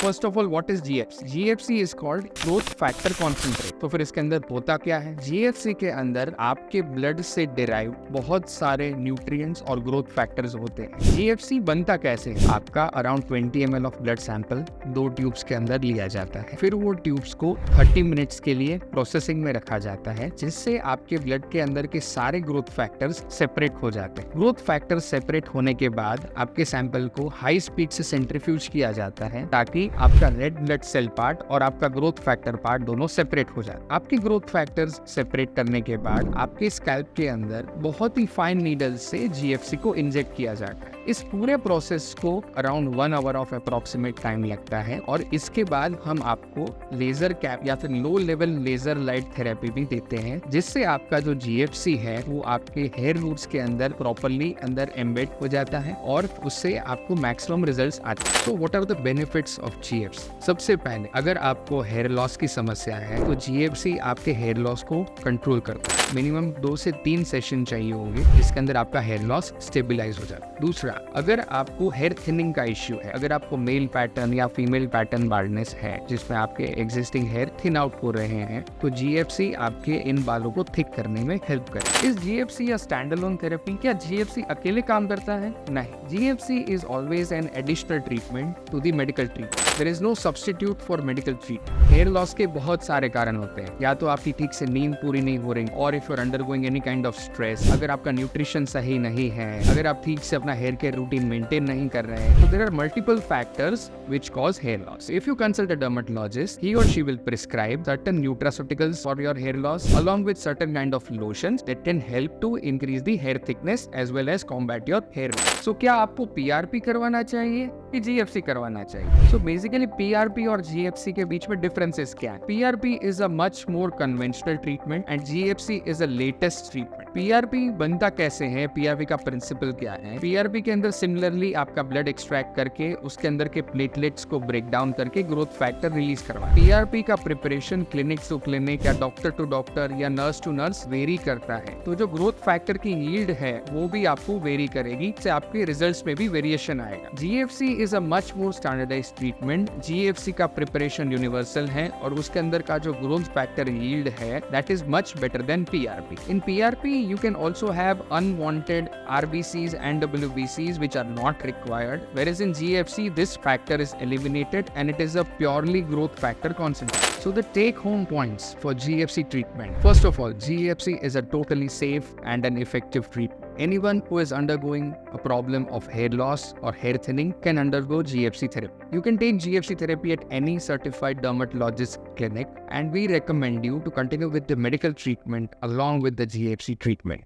First of all what is GFC? GFC is called growth factor concentrate. तो फिर इसके अंदर होता क्या है? जीएफसी के अंदर आपके ब्लड से डिराइव बहुत सारे न्यूट्रिएंट्स और ग्रोथ फैक्टर्स होते हैं। जीएफसी बनता कैसे है? आपका around 20 ml of blood sample 2 tubes के अंदर लिया जाता है, फिर वो ट्यूब्स को 30 मिनट्स के लिए प्रोसेसिंग में रखा जाता है, जिससे आपके ब्लड के अंदर के सारे ग्रोथ फैक्टर्स सेपरेट हो जाते हैं। ग्रोथ फैक्टर्स सेपरेट होने के बाद आपके सैंपल को हाई स्पीड से सेंट्रीफ्यूज किया जाता है, ताकि आपका रेड ब्लड सेल पार्ट और आपका ग्रोथ फैक्टर पार्ट दोनों सेपरेट हो जाए। आपके ग्रोथ फैक्टर्स सेपरेट करने के बाद आपके स्कैल्प के अंदर बहुत ही फाइन नीडल से जीएफसी को इंजेक्ट किया जाता है। इस पूरे प्रोसेस को around 1 hour of approximate time लगता है, और इसके बाद हम आपको लेजर कैप या फिर low level laser light therapy भी देते हैं, जिससे आपका जो जीएफसी है वो आपके हेयर रूट्स के अंदर प्रॉपरली अंदर एम्बेड हो जाता है और उससे आपको मैक्सिमम रिजल्ट्स आते हैं। तो what are the benefits of GFC? सबसे पहले अगर आपको हेयर लॉस की समस्या है तो जीएफसी आपके हेयर लॉस को कंट्रोल करता है। मिनिमम 2 से 3 सेशन चाहिए होंगे जिसके अंदर आपका हेयर लॉस स्टेबलाइज हो जाता है। दूसरा, अगर आपको हेयर थिनिंग का इश्यू है, अगर आपको मेल पैटर्न या फीमेल पैटर्न बाल्डनेस है जिसमें आपके एग्जिस्टिंग हेयर थिन आउट हो रहे हैं, तो जीएफसी आपके इन बालों को थिक करने में हेल्प करे। इस जीएफसी या स्टैंडअलोन थेरेपी, क्या जीएफसी अकेले काम करता है? नहीं, GFC is always an additional treatment to the medical treatment. There is no substitute for medical treatment. Hair loss के बहुत सारे कारण होते हैं, या तो आपकी ठीक से नींद पूरी नहीं हो रही, और if you are undergoing any kind of stress, अगर आपका न्यूट्रिशन सही नहीं है, अगर आप ठीक से अपना हेयर केयर रूटीन मेंटेन नहीं कर रहे हैं, तो there are multiple factors which cause hair loss. If you consult a dermatologist, he or she will prescribe certain nutraceuticals for your hair loss along with certain kind of lotions that can help to increase the hair thickness as well as combat your hair loss. So क्या आपको PRP करवाना चाहिए कि GFC करवाना चाहिए? So basically PRP और GFC के बीच में differences क्या है? PRP is a much more conventional treatment and GFC is a latest treatment. PRP बनता कैसे है? PRP का प्रिंसिपल क्या है? PRP के अंदर सिमिलरली आपका ब्लड एक्सट्रैक्ट करके उसके अंदर के प्लेटलेट्स को ब्रेक डाउन करके ग्रोथ फैक्टर रिलीज करवा। PRP का प्रिपरेशन क्लिनिक टू क्लिनिक या डॉक्टर टू डॉक्टर या नर्स टू नर्स वेरी करता है, तो जो ग्रोथ फैक्टर की यील्ड है वो भी आपको वेरी करेगी, इससे आपके रिजल्ट्स में भी वेरिएशन आएगा। GFC is a much more standardised treatment. GFC का प्रिपरेशन यूनिवर्सल है और उसके अंदर का जो ग्रोथ फैक्टर यील्ड है that is much better than PRP। In PRP you can also have unwanted RBCs and WBCs which are not required, whereas in GFC this factor is eliminated and it is a purely growth factor concentrate. So the take home points for GFC treatment: first of all, GFC is a totally safe and an effective treatment. Anyone who is undergoing a problem of hair loss or hair thinning can undergo GFC therapy. You can take GFC therapy at any certified dermatologist clinic, and we recommend you to continue with the medical treatment along with the GFC treatment.